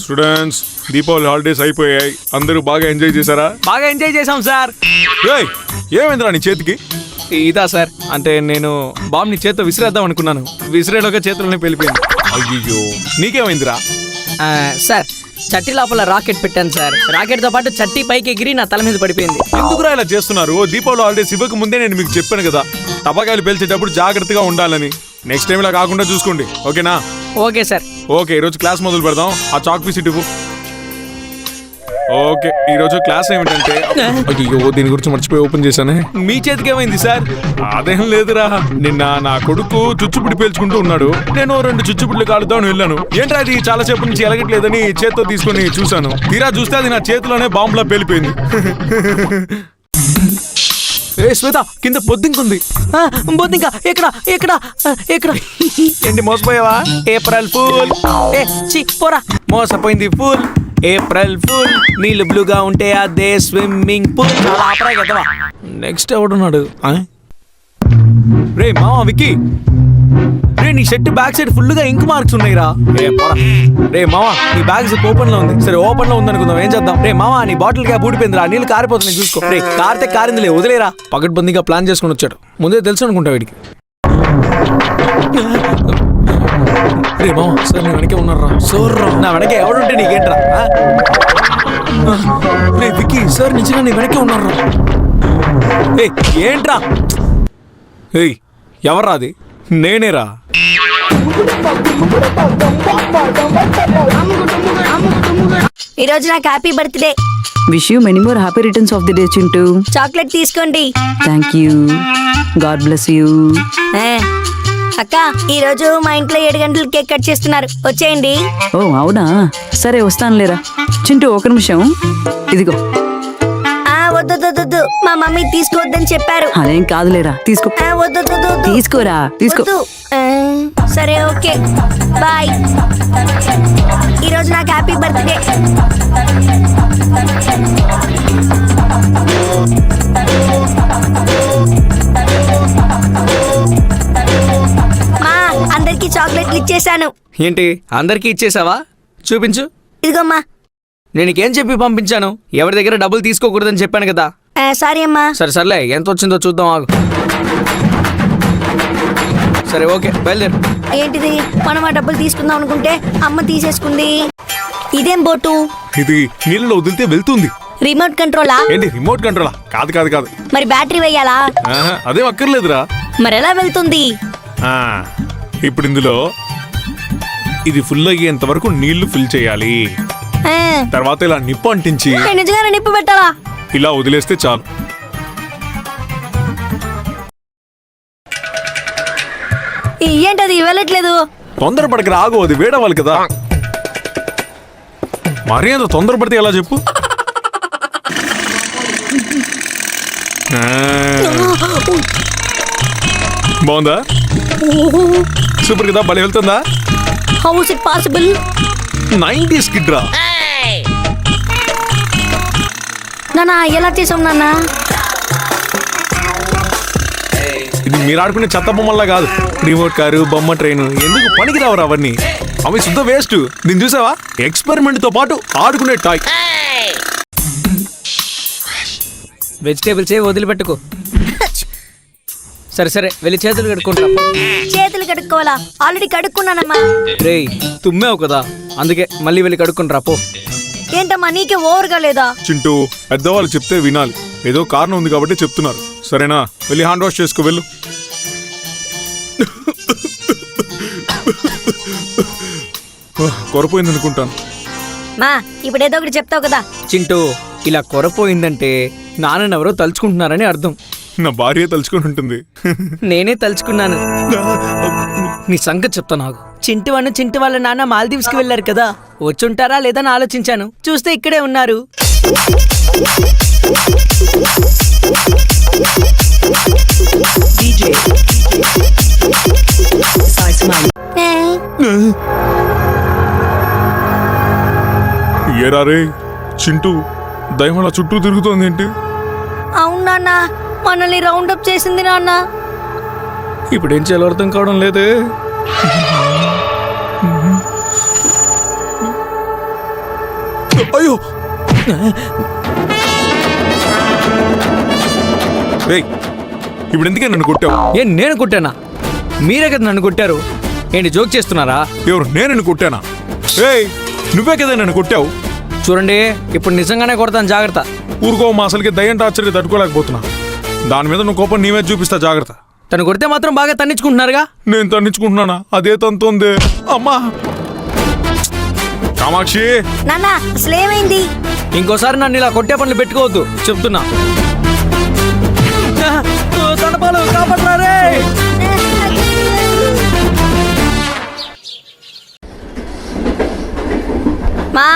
Students Deepavali holidays అయిపోయాయి, అందరూ బాగా ఎంజాయ్ చేశారా? బాగా ఎంజాయ్ చేసాం సార్. ఏమైందిరా నీ చేతికి? ఇదా సార్, అంటే నేను బాంబ్ నీ చేత్తో విసిరేద్దాం అనుకున్నాను, విసిరేలోగా చేతుల్లోనే వెళ్ళిపోయింది. అయ్యో, నీకేమైందిరా? సార్ చట్టి లోపల రాకెట్ పెట్టాను సార్, రాకెట్ తో పాటు చట్టి పైకి ఎగిరి నా తల మీద పడిపోయింది. ఎందుకురా ఇలా చేస్తున్నారు? దీపావళి హాలిడేస్ ఇవ్వక ముందే నేను మీకు చెప్పాను కదా, టపాకాయలు పేల్చేటప్పుడు జాగ్రత్తగా ఉండాలని. నెక్స్ట్ టైం ఇలా కాకుండా చూసుకోండి, ఓకేనా? Okay sir. ఓకే, ఈరోజు క్లాస్ మొదలు పెడదాం. ఆ చాక్ పీస్ ఇటు. ఓకే, ఈరోజు క్లాస్ ఏమిటంటే, అయ్యో దీని గురించి మర్చిపోయి ఓపెన్ చేశానే. మీ చేతికి ఏమైంది సార్? అదేం లేదురా, నిన్న నా కొడుకు చుచ్చుపుడి పేల్చుకుంటూ ఉన్నాడు, నేను 2 చుచ్చుపుడ్లు కాలుద్దామని వెళ్ళాను. ఏంట్రా అది చాలా సేపు నుంచి ఎలగట్లేదని చేత్తో తీసుకొని చూశాను, తీరా చూస్తే అది నా చేతిలోనే బాంబులా పేలిపోయింది. ఏ శ్వేత, కింద బొద్దింకుంది. బొద్దింక ఎక్కడ ఎక్కడ ఎక్కడ? ఏంటి మోసపోయావా? April fool. ఏ చి పోరా. మోసపోయింది ఫూల్. April fool. నీళ్ళు బ్లూగా ఉంటే అదే స్విమ్మింగ్ పూల్. చాలా ఆపరా కదవా. నెక్స్ట్ ఎవడున్నాడు? రే మావా విక్కీ, రే నీ షర్ట్ బ్యాక్ సైడ్ ఫుల్ గా ఇంక్ మార్క్స్ ఉన్నాయిరా. రే మావా, నీ బ్యాగ్ జిప్ ఓపెన్ లో ఉంది. సరే ఓపెన్ లో ఉంది అనుకుందాం, ఏం చేద్దాం? రే మావా, నీ బాటిల్ క్యాప్ ఊడిపోయిందిరా, నీళ్ళు కారిపోతున్నాయి చూసుకో. రే కారితే కారిందిలే, వదిలేరా. పగడ్బందీగా ప్లాన్ చేసుకుని వచ్చాడు, ముందే తెలుసు అనుకుంటా వీడికి. రే మావా, సార్ నీ వెనకే ఉన్నారా? సోర్రా, నా వెనకే ఎవడుంటే నీకేంట్రా? రే విక్కీ, సార్ నిజంగా నీ వెనకే ఉన్నారా? ఏంట్రా? ఏయ్ ఎవర్రా అది? నేనేరా. ఈరోజు నాకు happy birthday. Wish you many more happy returns of the day Chintu. Chocolate తీసుకోండి. Thank you, God bless you. అక్క, ఈ రోజు మా ఇంట్లో 7 గంటలకు కేక్ కట్ చేస్తున్నారు, వచ్చేయండి. ఓ అవునా, సరే వస్తానులేరా. చింటూ ఒక నిమిషం, ఇదిగో. వద్దు, మా మమ్మీ తీసుకోవద్దని చెప్పారు. అదేం కాదులేరా, తీసుకో. వద్దు తీసుకోరా, తీసుకో. సరే ఓకే, బాయ్. ఈరోజు నాకు హ్యాపీ బర్త్డే. మా అందరికి చాక్లెట్లు ఇచ్చేసాను. ఏంటి అందరికీ ఇచ్చేసావా? చూపించు. ఇదిగోమ్మా. నేను ఏం చెప్పి పంపించాను? ఎవరి దగ్గర డబ్బులు తీసుకోకూడదని చెప్పాను కదా. సారీ అమ్మా. సర్లే, ఎంత వచ్చిందో చూద్దాం, ఆగు. సరే ఓకే, బయలుదేరు. ఏంటిది? మనం ఆ డబ్బులు తీసుకుందాం అనుకుంటే అమ్మ తీసేసుకుంది. ఇదేం బోటు? ఇది నీళ్ళలో వదిలితే వెళ్తుంది. రిమోట్ కంట్రోలా? ఏంటి రిమోట్ కంట్రోలా? కాదు. మరి బ్యాటరీ వేయాలా? అదేం అక్కర్లేదురా. మరి ఎలా వెళ్తుంది? ఇప్పుడు ఇందులో ఇది ఫుల్ అయ్యేంత వరకు నీళ్లు ఫిల్ చేయాలి. తర్వాత ఇలా నిప్పు అంటించి నిజంగానే నిప్పు పెట్టాలా? ఇలా వదిలేస్తే చాలు. ఏంటది వెళ్ళట్లేదు? తొందరపడక రాగు, అది వేడవాలి కదా. మరీ అంత తొందరపడితే ఎలా చెప్పు? బాగుందా? సూపర్ కదా, భలే వెళ్తుందా? How is it possible? 90s kid రా. నానా ఎలా చేసాం నాన్న? ఇది మీరు ఆడుకునే చెత్త బొమ్మల్లా కాదు. రిమోట్ కారు, బొమ్మ ట్రైన్ ఎందుకు పనికి రావరా అవన్నీ? అవి శుద్ధ వేస్ట్. దీన్ని చూసావా? ఎక్స్పెరిమెంట్ తో పాటు ఆడుకునే టాయ్. వెజిటేబుల్స్ ఏ వదిలిపెట్టుకో. సరే వెళ్ళి చేతులు కడుక్కుంటా. చేతులు కడుక్కోవాలా? ఆల్రెడీ కడుక్కున్నానమ్మా. రేయ్ తుమ్మావు కదా, అందుకే మళ్ళీ వెళ్ళి కడుక్కుంటా పో. ఏంటమ్మా నీకే ఓవర్గా లేదా? చింటూ, పెద్దవాళ్ళు చెప్తే వినాలి. ఏదో కారణం ఉంది కాబట్టి చెప్తున్నారు, సరేనా? వెళ్ళి హ్యాండ్ వాష్ చేసుకో, వెళ్ళు. కొరపోయింది అనుకుంటాను. మా ఇప్పుడు ఏదో ఒకటి చెప్తావు కదా. చింటూ, ఇలా కొరపోయిందంటే నాన్నెవరో తలుచుకుంటున్నారని అర్థం. నా భార్య తలుచుకొని ఉంటుంది. నేనే తలుచుకున్నాను. నీ సంగతి చెప్తా నాకు. చింటు వాళ్ళ నాన్న మాల్దీవ్స్ కి వెళ్ళారు కదా, వచ్చుంటారా లేదని ఆలోచించాను. చూస్తే ఇక్కడే ఉన్నారు. ఏరా రే చింటూ, దయ్యం అలా చుట్టూ తిరుగుతోంది ఏంటి? అవును నాన్న, మనల్ని రౌండ్ అప్ చేసింది నాన్న. ఇప్పుడేం చేయాలో అర్థం కావడం లేదే. అయ్యో ఏయ్, ఇప్పుడు ఎందుకే నన్ను కొట్టావు? ఏం నేను కొట్టానా? మీరే కదా నన్ను కొట్టారు. ఏంటి జోక్ చేస్తున్నారా? ఎవరు? నేను నిన్ను కొట్టానా? ఏయ్, నువ్వే కదా నన్ను కొట్టావు. చూడండి, ఇప్పుడు నిజంగానే కొడతాను, జాగ్రత్త. ఊరుకో, మా అసలుకి దయ్యం టార్చర్కి తట్టుకోలేకపోతున్నా. దాని మీద నువ్వు కోపం నీవే చూపిస్తా, జాగ్రత్త. తను కొడితే మాత్రం బాగా తన్నించుకుంటున్నారుగా. నేను తన్నించుకుంటున్నానా? అదే తంతుంది. అమ్మా కామాక్షి, నాన్న అసలేమైంది? ఇంకోసారి నన్ను ఇలా కొట్టే పనులు పెట్టుకోవద్దు చెప్తున్నా. తడపాలు కాపాడరా రే. మా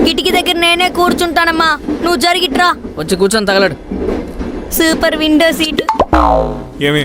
కిటికీ దగ్గర నేనే కూర్చుంటానమ్మా, నువ్వు జరిగిట్రా. వచ్చి కూర్చొని తగలడు. Super window seat. ఏమి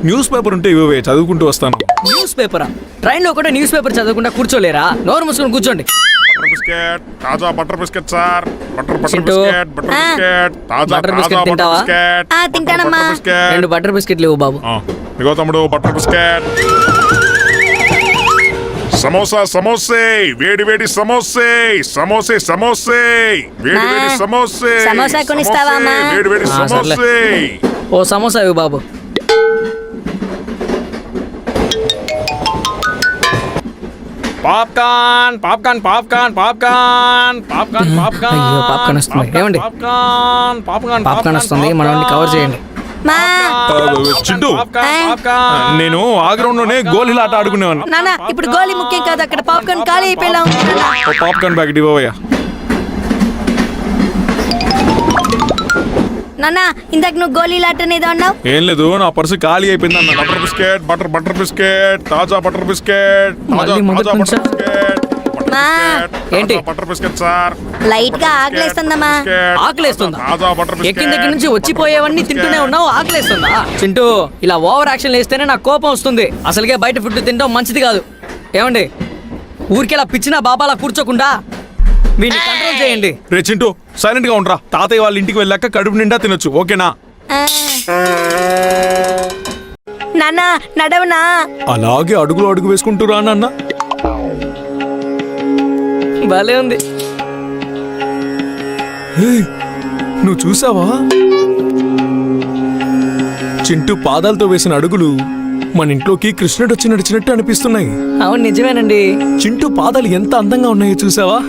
న్యూస్ పేపర్ ఉంటే ఇవే చదువుకుంటూ వస్తాను. న్యూస్ పేపరా? ట్రైన్లో కూడా న్యూస్ పేపర్ చదవకుండా కూర్చోలేరా? నోరు మూసుకొని కూర్చోండి. బటర్ బిస్కెట్, తాజా butter biscuit sir. Butter Chintu. Biscuit, butter biscuit, తాజా బటర్ తాజా బిస్కెట్ బటర్ తింటావా? బిస్కెట్. ఆ, తింటానమ్మా. Butter biscuit. 2 బటర్ బిస్కెట్లు ఇవ్వు బాబు. ఇగో తమ్ముడు బటర్ బిస్కెట్. సమోసా సమోసే, వేడి వేడి సమోసే, సమోసే సమోసే, వేడి వేడి మా, సమోసే, సమోసా కొనిస్తావా, అమ్మా? వేడి వేడి ఆ, సర్లే. సమోసే. ఓ సమోసా ఇవ్వు బాబు. Popcorn popcorn popcorn popcorn popcorn popcorn. అయ్యో, పాప్కార్న్ వస్తుంది. ఏమండి? పాప్కార్న్ పాప్కార్న్ పాప్కార్న్ వస్తుంది, మనల్ని కవర్ చేయండి. మా చింటూ, నేను ఆ గ్రౌండ్ లోనే గోళీల ఆట ఆడుకునేవాడిని. నాన్న ఇప్పుడు గోలీ ముఖ్యం కాదు, అక్కడ పాప్కార్న్ ఖాళీ అయిపోయేలా ఉంది నాన్న. ఓ పాప్కార్న్ ప్యాకెట్ ఇవ్వవయ్యా. నాన్న ఇందాక నువ్వు గోళీలాట అనేది అన్నావు. ఏం లేదు, నా పర్సు ఖాళీ అయిపోయింది అన్న. బటర్ బిస్కెట్, బటర్ బిస్కెట్, తాజా బటర్ బిస్కెట్, మళ్ళీ తాజా మొదటి తాజా నుంచా? బటర్ బిస్కెట్, బటర్ మా. బిస్కెట్, ఏంటి? తాజా బటర్ బిస్కెట్ సార్. లైట్ గా ఆకలేస్తుందమ్మా. బిస్కెట్, ఆకలేస్తుందా? తాజా బటర్ బిస్కెట్, ఎక్కిన దగ్గర నుంచి బటర్ వచ్చిపోయేవన్నీ బిస్కెట్. తింటూనే ఉన్నావు, ఆకలేస్తుందా? చింటూ, ఇలా ఓవర్ యాక్షన్ వేస్తేనే నాకు కోపం వస్తుంది. అసలుకే బయట ఫుడ్ తినడం మంచిది కాదు. ఏమండి, ఊరికెలా పిచ్చినా బాబాలా కూర్చోకుండా వీడిని కంట్రోల్ చేయండి. రే చింటూ, సైలెంట్ గా ఉండరా. తాతయ్య వాళ్ళ ఇంటికి వెళ్ళాక కడుపు నిండా తినొచ్చు, ఓకేనా? ఆ. నాన్న నడవనా? అలాగే అడుగులు అడుగు వేసుకుంటూ రా నాన్న. భలే ఉంది. ఏయ్, నువ్వు చూసావా? చింటూ పాదాలతో వేసిన అడుగులు మన ఇంట్లోకి కృష్ణుడు వచ్చి నడిచినట్టు అనిపిస్తున్నాయి. అవును, నిజమేనండి. చింటూ పాదాలు ఎంత అందంగా ఉన్నాయో చూసావా?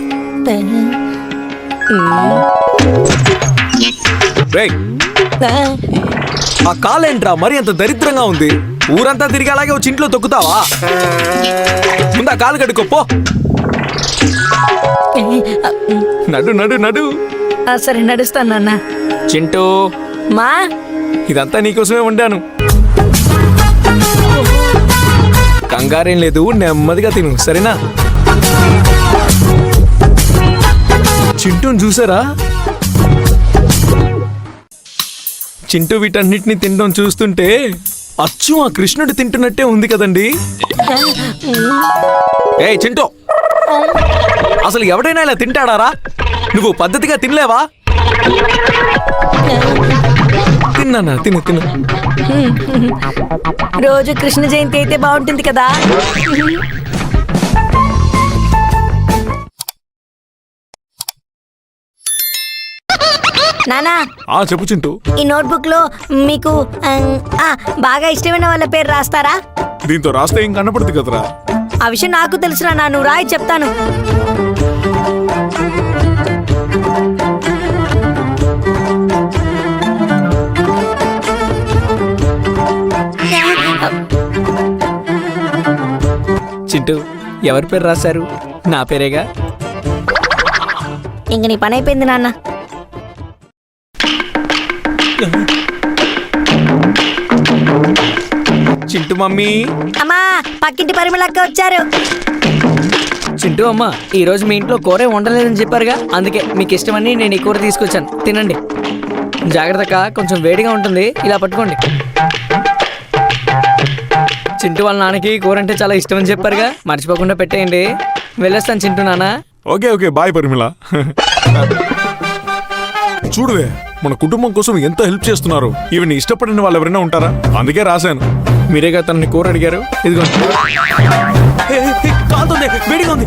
రేయ్, ఆ కాలేంట్రా మరి అంత దరిద్రంగా ఉంది. ఊరంతా తిరిగి అలాగే వచ్చి ఇంట్లో తొక్కుతావా? ముందా కాలు కడుకోపో. నడు నడు నడు. ఆ, సరే నడుస్తాను నాన్న. చింటూ, మా ఇదంతా నీకోసమే వండాను. కంగారేం లేదు, నెమ్మదిగా తిను, సరేనా? చింటూని చూసారా? చింటూ వీటన్నిటిని తినడం చూస్తుంటే అచ్చు ఆ కృష్ణుడు తింటున్నట్టే ఉంది కదండి. ఏయ్ చింటూ, అసలు ఎవడైనా ఇలా తింటాడారా? నువ్వు పద్ధతిగా తినలేవా? తిన్నానా? తిను తిను. రోజు కృష్ణ జయంతి అయితే బాగుంటుంది కదా. నానా ఆ చెప్పు చింటూ. ఈ నోట్బుక్ లో మీకు బాగా ఇష్టమైన వాళ్ళ పేరు రాస్తారా? దీంతో రాస్తే ఏం కనపడుతుంది కదరా. ఆ విషయం నాకు తెలుసురా, నా నువ్వు రాయి చెప్తాను. చింటూ, ఎవరి పేరు రాశారు? నా పేరేగా. ఇంక నీ పని అయిపోయింది నాన్న. చింటూ మమ్మీ. అమ్మా, పక్కింటి పరిమళక్క వచ్చారు. చింటూ అమ్మ, ఈ రోజు మీ ఇంట్లో కూరే వండలేదని చెప్పారుగా, అందుకే మీకు ఇష్టమని నేను ఈ కూర తీసుకొచ్చాను, తినండి. జాగ్రత్తగా, కొంచెం వేడిగా ఉంటుంది, ఇలా పట్టుకోండి. చింటూ వాళ్ళ నాన్నకి కూర అంటే చాలా ఇష్టం అని చెప్పారుగా, మర్చిపోకుండా పెట్టేయండి. వెళ్ళొస్తాను చింటూ నాన్న. ఓకే ఓకే, బాయ్ పరిమళ. చూడువే, మన కుటుంబం కోసం ఎంత హెల్ప్ చేస్తున్నారు. ఈవెన్ ఇష్టపడిన వాళ్ళు ఎవరైనా ఉంటారా? అందుకే రాశాను. మీరేగా తనని కూర అడిగారు, ఇదిగోండి. కాలుతుంది, వేడిగా ఉంది.